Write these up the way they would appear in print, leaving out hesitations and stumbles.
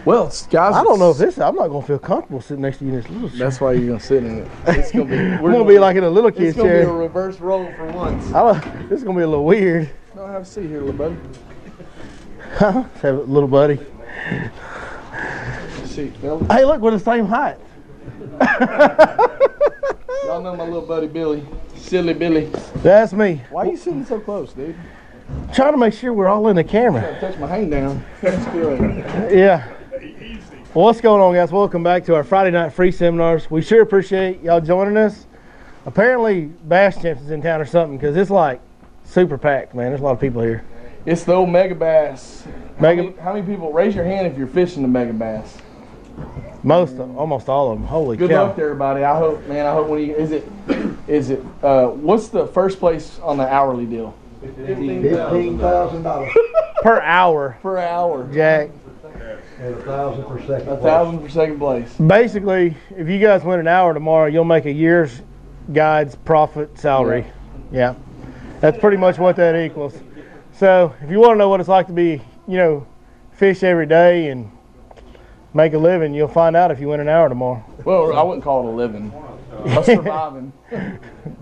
Well, guys, I don't know if I'm not going to feel comfortable sitting next to you in this little chair. That's why you're going to sit in it. It's going to be. We're going to be like in a little kid's chair. It's going to be a reverse role for once. This is going to be a little weird. No, have a seat here, little buddy. Huh? Let's have a little buddy. Seat, Billy. Hey, look, we're the same height. Y'all know my little buddy Billy. Silly Billy. That's me. Why are you sitting so close, dude? Trying to make sure we're all in the camera. I touch my hang down. That's good. Yeah. Well, what's going on, guys? Welcome back to our Friday night free seminars. We sure appreciate y'all joining us. Apparently, Bass Champs is in town or something because it's like super packed, man. There's a lot of people here. It's the old mega bass. How many people? Raise your hand if you're fishing the mega bass. Almost all of them. Holy cow. Good luck to everybody. I hope when you is it what's the first place on the hourly deal? $15,000 per hour. Per hour. Jack. and 1,000 for second place. 1,000 for second place. Basically, if you guys win an hour tomorrow, you'll make a year's guide's profit salary. Yeah. That's pretty much what that equals. So if you want to know what it's like to be, fish every day and make a living, you'll find out if you win an hour tomorrow. Well, I wouldn't call it a living. I'm surviving.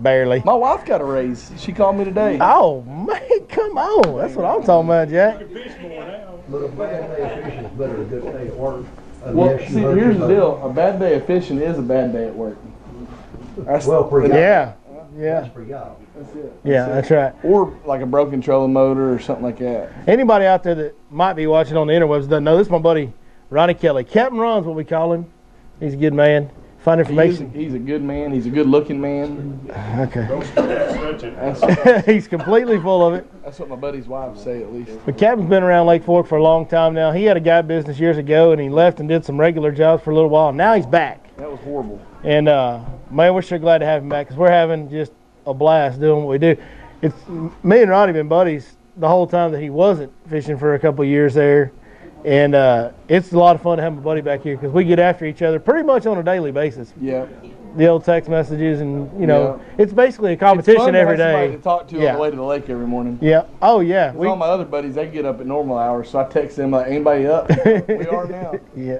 Barely. My wife got a raise. She called me today. Oh, man, come on. That's what I'm talking about, Jack. But a bad day of fishing is better than a good day at work. Well, see, here's the deal. A bad day of fishing is a bad day at work. Well, for y'all. Yeah. That's for y'all. That's it. That's right. Or like a broken trolling motor or something like that. Anybody out there that might be watching on the interwebs doesn't know, this is my buddy Ronnie Kelly. Captain Ron's what we call him. He's a good man. Find information. He's a good man. He's a good-looking man. Okay. He's completely full of it. That's what my buddy's wife say, at least. But Captain's been around Lake Fork for a long time now. He had a guide business years ago, and he left and did some regular jobs for a little while. Now he's back. That was horrible. And, man, we're sure glad to have him back because we're having just a blast doing what we do. It's me and Ronnie been buddies the whole time that he wasn't fishing for a couple of years there. And it's a lot of fun to have my buddy back here because we get after each other pretty much on a daily basis. Yeah. The old text messages and, it's basically a competition every day. It's fun to have somebody to talk to on the way to the lake every morning. Yeah. Oh, yeah. All my other buddies, they get up at normal hours, so I text them like, anybody up? We are now. Yeah.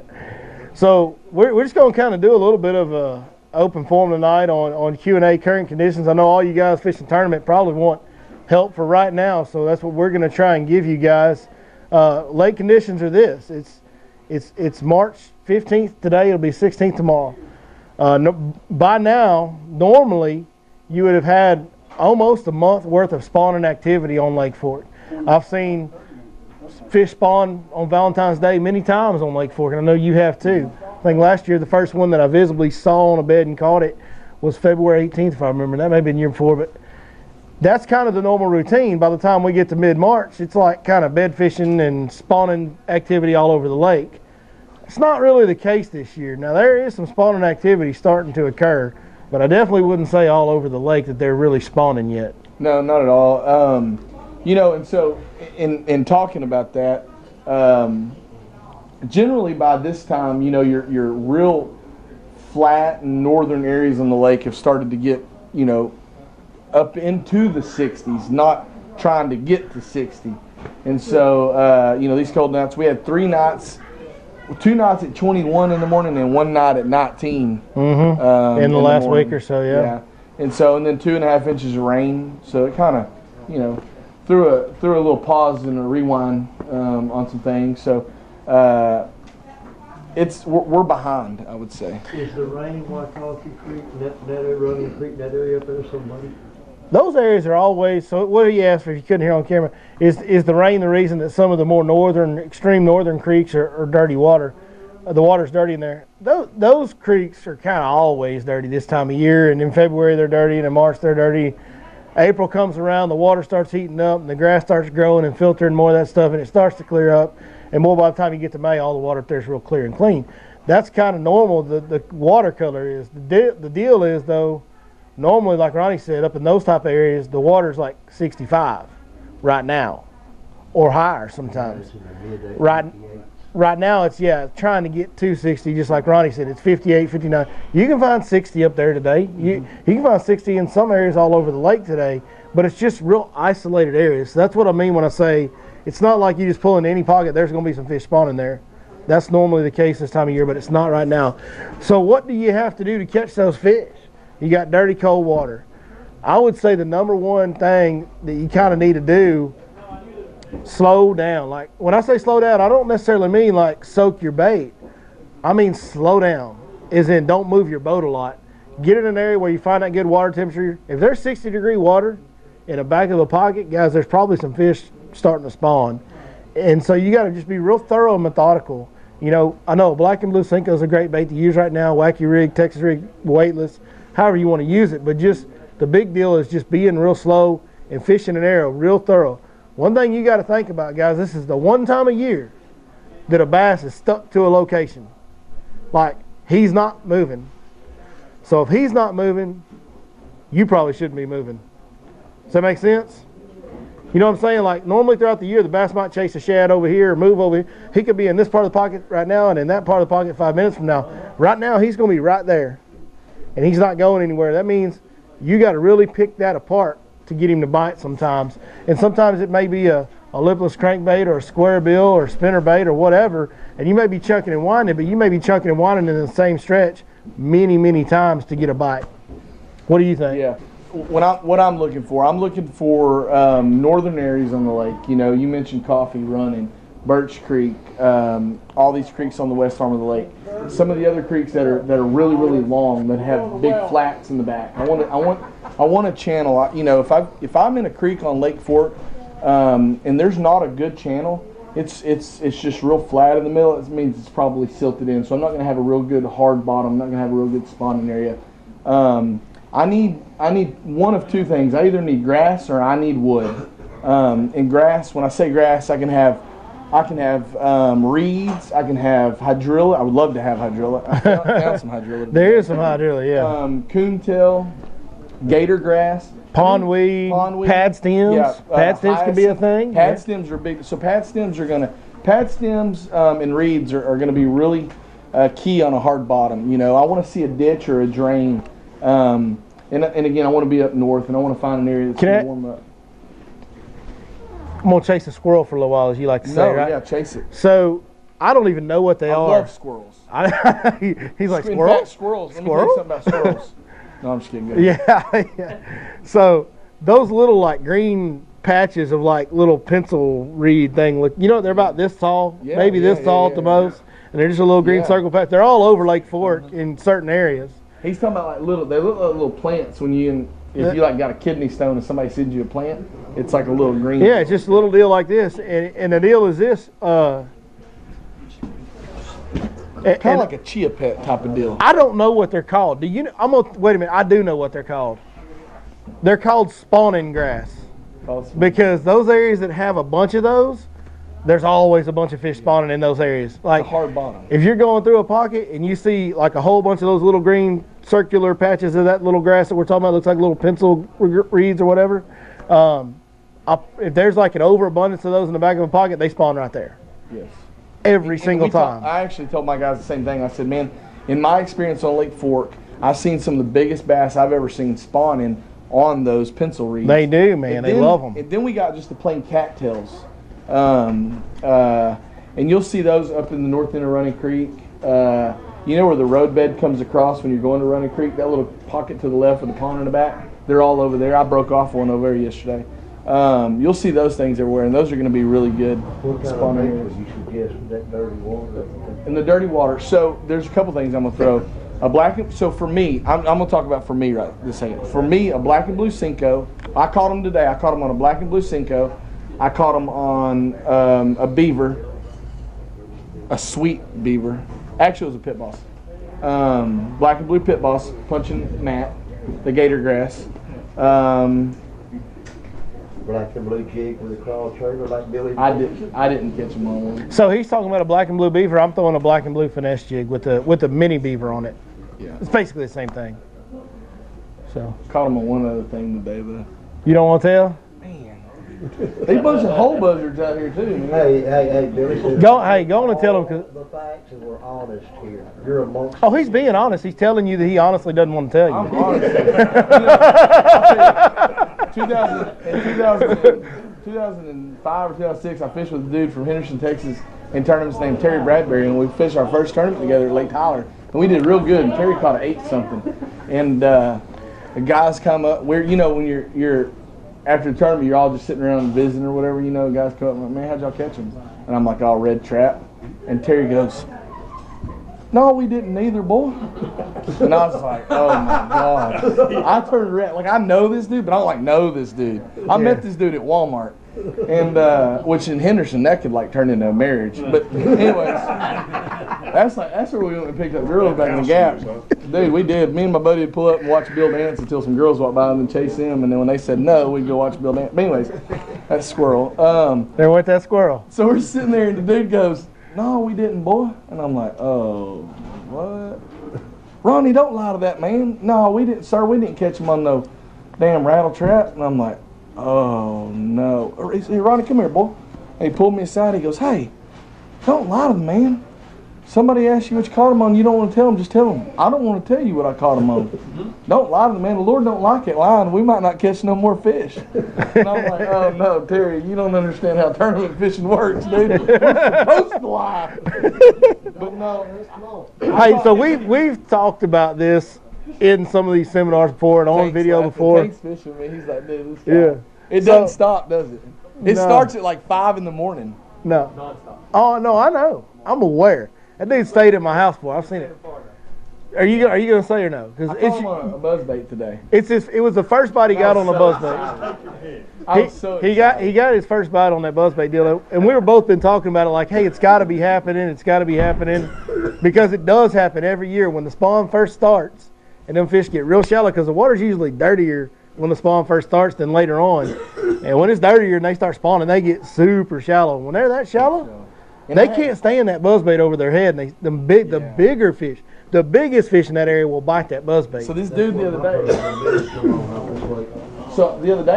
So we're just going to kind of do a little bit of a open forum tonight on Q&A current conditions. I know all you guys fishing tournament probably want help for right now, so that's what we're going to try and give you guys. Lake conditions are this. It's March 15th today. It'll be 16th tomorrow. By now, normally, you would have had almost a month worth of spawning activity on Lake Fork. I've seen fish spawn on Valentine's Day many times on Lake Fork, and I know you have too. I think last year the first one that I visibly saw on a bed and caught it was February 18th, if I remember. That may have been the year before, but that's kind of the normal routine. By the time we get to mid-March, it's like kind of bed fishing and spawning activity all over the lake. It's not really the case this year. Now, there is some spawning activity starting to occur, but I definitely wouldn't say all over the lake that they're really spawning yet. No, not at all. And so in talking about that, generally by this time, your real flat and northern areas on the lake have started to get, up into the 60s, not trying to get to 60. And so, these cold nights, we had 2 nights at 21 in the morning and 1 night at 19. In the last week or so, yeah. And so, and then 2.5 inches of rain. So it kind of, threw a little pause and a rewind on some things. So we're behind, I would say. Is the rain Waikiki Creek, Running Creek, that area up there somebody? Those areas are always, so what do you ask for if you couldn't hear on camera, is the rain the reason that some of the more extreme northern creeks are dirty water? The water's dirty in there. Those creeks are kind of always dirty this time of year, and in February they're dirty, and in March they're dirty. April comes around, the water starts heating up, and the grass starts growing and filtering more of that stuff, and it starts to clear up. And more by the time you get to May, all the water up there is real clear and clean. That's kind of normal. The watercolor is. The deal is, though, normally, like Ronnie said, up in those type of areas, the water's like 65 right now, or higher sometimes. Right now, it's, trying to get to 60, just like Ronnie said. It's 58, 59. You can find 60 up there today. You can find 60 in some areas all over the lake today, but it's just real isolated areas. So that's what I mean when I say it's not like you just pull into any pocket, there's going to be some fish spawning there. That's normally the case this time of year, but it's not right now. So what do you have to do to catch those fish? You got dirty cold water. I would say the number one thing that you kind of need to do, slow down. Like when I say slow down, I don't necessarily mean like soak your bait. I mean slow down, as in don't move your boat a lot. Get in an area where you find that good water temperature. If there's 60-degree water in the back of a pocket, guys, there's probably some fish starting to spawn. And so you got to just be real thorough and methodical. You know, I know black and blue Senko is a great bait to use right now, wacky rig, Texas rig, weightless, however you want to use it. But just the big deal is just being real slow and fishing an area real thorough. One thing you got to think about, guys, this is the one time of year that a bass is stuck to a location. Like, he's not moving. So if he's not moving, you probably shouldn't be moving. Does that make sense? You know what I'm saying? Like normally throughout the year, the bass might chase a shad over here or move over here. He could be in this part of the pocket right now and in that part of the pocket 5 minutes from now. Right now, he's going to be right there, and he's not going anywhere. That means you got to really pick that apart to get him to bite sometimes. And sometimes it may be a lipless crankbait or a square bill or a spinner bait or whatever, and you may be chunking and winding, but you may be chunking and winding in the same stretch many, many times to get a bite. What do you think? Yeah. What I'm looking for northern areas on the lake. You know, you mentioned Coffee, Running, Birch Creek, all these creeks on the west arm of the lake. Some of the other creeks that are really, really long, that have big flats in the back. I want a channel. You know, if I'm in a creek on Lake Fork and there's not a good channel, it's just real flat in the middle. It means it's probably silted in. So I'm not going to have a real good hard bottom. I'm not going to have a real good spawning area. I need one of two things. I either need grass or I need wood. And grass, when I say grass, I can have reeds. I can have hydrilla. I would love to have hydrilla. I found some hydrilla. There is some hydrilla, yeah. Coontail, gator grass, pondweed, pad stems. Yeah, pad stems can be a thing. Pad stems are big. So pad stems and reeds are going to be really key on a hard bottom. You know, I want to see a ditch or a drain. And again, I want to be up north, and I want to find an area that's going to warm up. I'm going to chase a squirrel for a little while, as you like to say, right? Yeah, chase it. So, I don't even know what they are. I love squirrels. He's like, squirrels? In fact, squirrels. Let me tell you something about squirrels. No, I'm just kidding. Yeah. So, those little, like, green patches of, like, little pencil reed thing, look, you know, they're about this tall, maybe this tall at the most, and they're just a little green circle patch. They're all over Lake Fork in certain areas. He's talking about like they look like little plants when if you like got a kidney stone and somebody sends you a plant, it's like a little green. Yeah, it's just a little deal like this, and the deal is this. Kind of like a chia pet type of deal. I don't know what they're called. Do you know? Wait a minute. I do know what they're called. They're called spawning grass, because those areas that have a bunch of those, there's always a bunch of fish spawning in those areas. Like a hard bottom. If you're going through a pocket and you see like a whole bunch of those little green circular patches of that little grass that we're talking about, looks like little pencil reeds or whatever. If there's like an overabundance of those in the back of a pocket, they spawn right there. Yes. Every single time. I actually told my guys the same thing. I said, man, in my experience on Lake Fork, I've seen some of the biggest bass I've ever seen spawning on those pencil reeds. They do, man. They love them. And then we got just the plain cattails. And you'll see those up in the north end of Running Creek. You know where the roadbed comes across when you're going to Running Creek? That little pocket to the left with the pond in the back? They're all over there. I broke off one over there yesterday. You'll see those things everywhere, and those are going to be really good. What kind of bait would you suggest in that dirty water? In the dirty water, so there's a couple things I'm going to throw. So for me, I'm going to talk about for me right this second. For me, a black and blue Senko. I caught them today. I caught them on a black and blue Senko. I caught them on a beaver, a sweet beaver. Actually, it was a pit boss. Black and blue pit boss, punching gnat, the gator grass. Black and blue jig with a crawl trailer like Billy. I didn't catch them on one. So he's talking about a black and blue beaver. I'm throwing a black and blue finesse jig with the mini beaver on it. Yeah. It's basically the same thing. So caught them on one other thing today, though. You don't want to tell? They a bunch of whole buzzards out here too, man. Hey, Billy. Go on and tell him. The facts, and we're honest here. You're amongst. Oh, he's being honest. He's telling you that he honestly doesn't want to tell you. I'm honest. 2005 or 2006, I fished with a dude from Henderson, Texas, in tournaments named Terry Bradbury, and we fished our first tournament together at Lake Tyler, and we did real good. And Terry caught an 8-something, and the guys come up. When you're after the tournament, you're all just sitting around visiting or whatever. Guys come up and like, man, how'd y'all catch them? And I'm like, oh, red trap. And Terry goes, no, we didn't either, boy. And I was like, oh my God. I turned around, like, I know this dude, but I don't know this dude. I met this dude at Walmart, and which in Henderson, that could turn into a marriage. But anyways, that's where we went and picked up girls back in the Gap. Dude, we did. Me and my buddy would pull up and watch Bill dance until some girls walked by and then chase him, and then when they said no, we'd go watch Bill dance. But anyways, that's squirrel. There went that squirrel. So we're sitting there, and the dude goes, no, we didn't, boy. And I'm like, oh, what? Ronnie, don't lie to that man. No, we didn't, sir. We didn't catch him on no damn rattle trap. And I'm like, oh, no. He said, Ronnie, come here, boy. And he pulled me aside. He goes, hey, don't lie to the man. Somebody asks you what you caught him on, you don't want to tell them, just tell them. I don't want to tell you what I caught him on. Don't lie to the man. The Lord don't like it lying. We might not catch no more fish. And I'm like, oh, no, Terry, you don't understand how tournament fishing works, dude. We're supposed to lie. But no. Hey, so we've talked about this in some of these seminars before and on video before. Tank's fishing me. He's like, dude, this guy. Yeah. It doesn't stop, does it? It starts at 5 in the morning. No. Oh, no, I know. I'm aware. That dude stayed at my house before. I've seen it. Are you gonna say or no? Because it's on a buzzbait today. It was the first bite he got on the buzzbait. He got his first bite on that buzzbait deal, and we were both been talking about it like, hey, it's got to be happening. It's got to be happening, because it does happen every year when the spawn first starts, and them fish get real shallow because the water's usually dirtier when the spawn first starts than later on, and when it's dirtier and they start spawning, they get super shallow. When they're that shallow. They can't stand that buzzbait over their head, and the bigger fish, the biggest fish in that area will bite that buzzbait. So this dude the other day,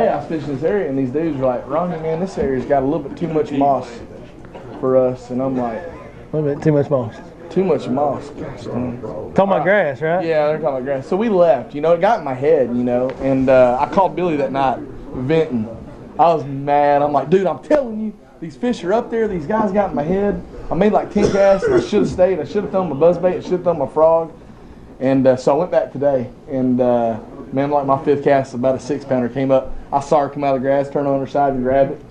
I was fishing this area, and these dudes were like, Ronnie, man, this area's got a little bit too much moss for us. And I'm like, a little bit too much moss. Too much moss. Talking about grass, right? Yeah, they're talking about grass. So we left. It got in my head, and I called Billy that night, venting. I was mad. I'm like, dude, I'm telling you. These fish are up there. These guys got in my head. I made 10 casts, and I should have stayed. I should have thrown my buzzbait. I should have thrown my frog. And so I went back today. And, man, my 5th cast, about a 6-pounder came up. I saw her come out of the grass, turn on her side, and grab it.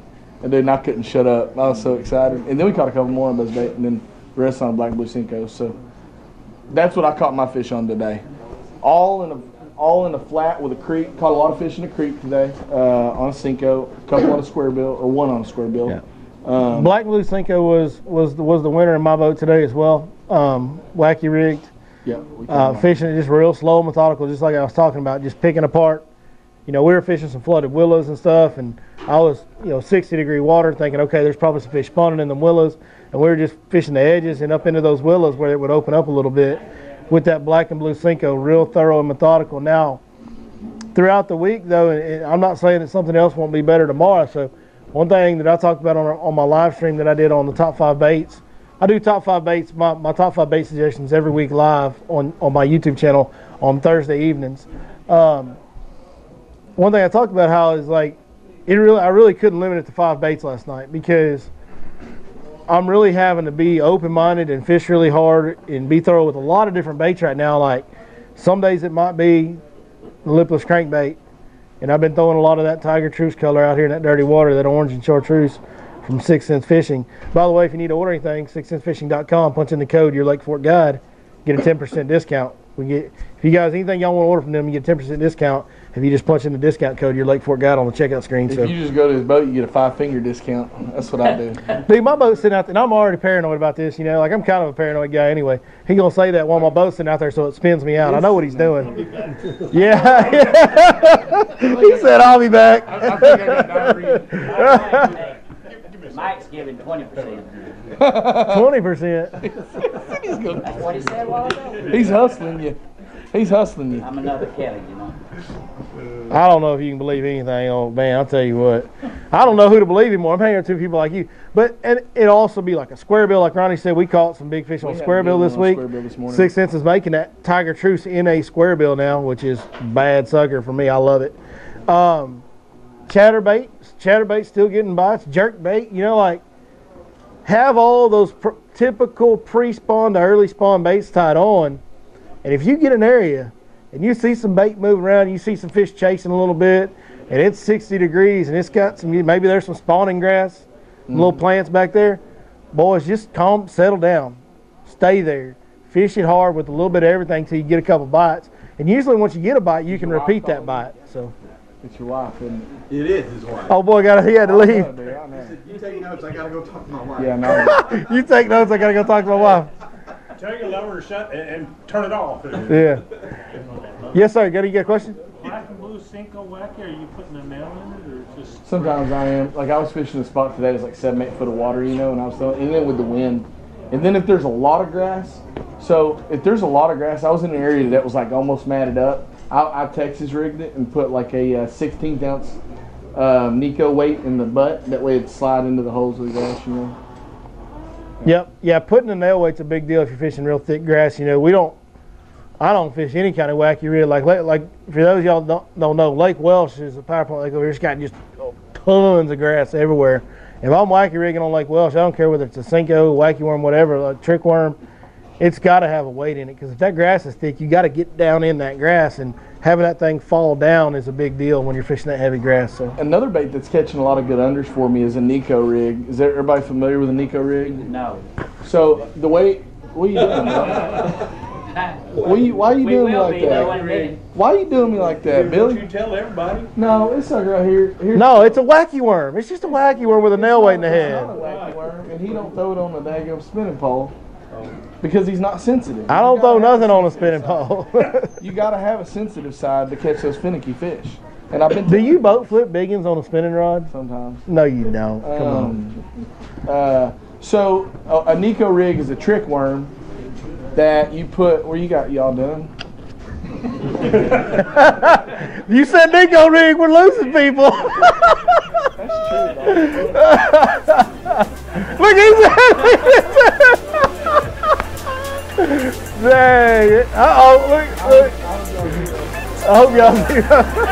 And, dude, I couldn't shut up. I was so excited. And then we caught a couple more on buzzbait, and then the rest on black and blue Cinco. So that's what I caught my fish on today. All in a flat with a creek. Caught a lot of fish in the creek today on a Cinco. A couple on a square bill, or one on a square bill. Yeah. Black Blue Cinco was the winner in my boat today as well. Wacky rigged. Yeah. Fishing it just real slow, methodical, just like I was talking about, just picking apart. We were fishing some flooded willows and stuff, and I was 60-degree water, thinking, okay, there's probably some fish spawning in them willows, and we were just fishing the edges and up into those willows where it would open up a little bit with that Black and Blue Cinco, real thorough and methodical. Now, throughout the week though, and I'm not saying that something else won't be better tomorrow. So one thing that I talked about on my live stream that I did on the top 5 baits, I do top 5 baits, my top 5 bait suggestions every week live on my YouTube channel on Thursday evenings. One thing I talked about how is I really couldn't limit it to 5 baits last night, because I'm really having to be open-minded and fish really hard and be thorough with a lot of different baits right now. Like some days it might be the lipless crankbait, and I've been throwing a lot of that Tiger Truce color out here in that dirty water, that orange and chartreuse from 6 Cents Fishing. By the way, if you need to order anything, 6centsfishing.com, punch in the code your Lake Fork Guide, get a 10% discount. If you guys, anything y'all want to order from them, you get a 10% discount if you just punch in the discount code your Lake Fork Guide on the checkout screen. If you just go to his boat, you get a 5-finger discount. That's what I do. Dude, my boat's sitting out there, and I'm already paranoid about this. I'm kind of a paranoid guy anyway. He gonna say that while my boat's sitting out there, so it spins me out. I know what he's doing. Yeah. He said, "I'll be back." I think I got diarrhea. Mike's giving 20%. 20%. That's what he said a while ago. He's hustling you. I'm another Kelly, I don't know if you can believe anything. Oh, man, I'll tell you what. I don't know who to believe anymore. I'm hanging with 2 people like you. But it also be like a square bill. Like Ronnie said, we caught some big fish on square bill this week. 6 Cents is making that Tiger Truce in a square bill now, which is bad sucker for me. I love it. chatterbait still getting bites, jerk bait, you know, like have all those typical pre-spawn to early spawn baits tied on. And if you get an area and you see some bait moving around, you see some fish chasing a little bit, and it's 60 degrees and it's got some, maybe there's some spawning grass, little plants back there, boys, just calm, settle down, stay there, fish it hard with a little bit of everything till you get a couple bites. And usually once you get a bite, you can repeat that bite. So It's your wife, isn't it? It is his wife. oh boy, he had to leave. I know. He said, you take notes, I gotta go talk to my wife. Yeah, no. You take notes, I gotta go talk to my wife. Tell your lover to shut and turn it off. Yeah. Yes, sir. You got a question? Black and blue Cinco wacky, are you putting a nail in it or just? Sometimes I am. Like I was fishing a spot today, it's like 7-8 foot of water, you know, and I was throwing, and then with the wind. And then if there's a lot of grass, so if there's a lot of grass, I was in an area that was like almost matted up. I Texas rigged it and put like a 16th ounce Nico weight in the butt. That way it'd slide into the holes of the grass, you know. Yep. Yeah, putting a nail weight's a big deal if you're fishing real thick grass. You know, I don't fish any kind of wacky reel. Like for those of y'all don't know, Lake Welsh is a power plant lake over here. It's got just tons of grass everywhere. If I'm wacky rigging on Lake Welsh, I don't care whether it's a Cinco, wacky worm, whatever, like trick worm, it's got to have a weight in it, because if that grass is thick, you got to get down in that grass, and having that thing fall down is a big deal when you're fishing that heavy grass. So another bait that's catching a lot of good unders for me is a Nico rig. Is everybody familiar with a Nico rig? No. So the way, what are you doing, bro? Why are you doing me like that? Why are you doing me like that, Billy? You tell everybody. No, it's like right here. no, it's a wacky worm. It's just a wacky worm with a nail weight in the It's not a head. wacky worm, and he don't throw it on the daggum spinning pole because he's not sensitive. I don't throw nothing on a spinning pole. You got to have a sensitive side to catch those finicky fish. And I've been. Do you boat flip biggins on a spinning rod? Sometimes. No, you don't. Come on. So a Nico rig is a trick worm that you put. Where you got y'all done? You said Nico rig, we're losing people. That's true, dog. Look, he's Dang it. Uh-oh, look. I hope y'all see that.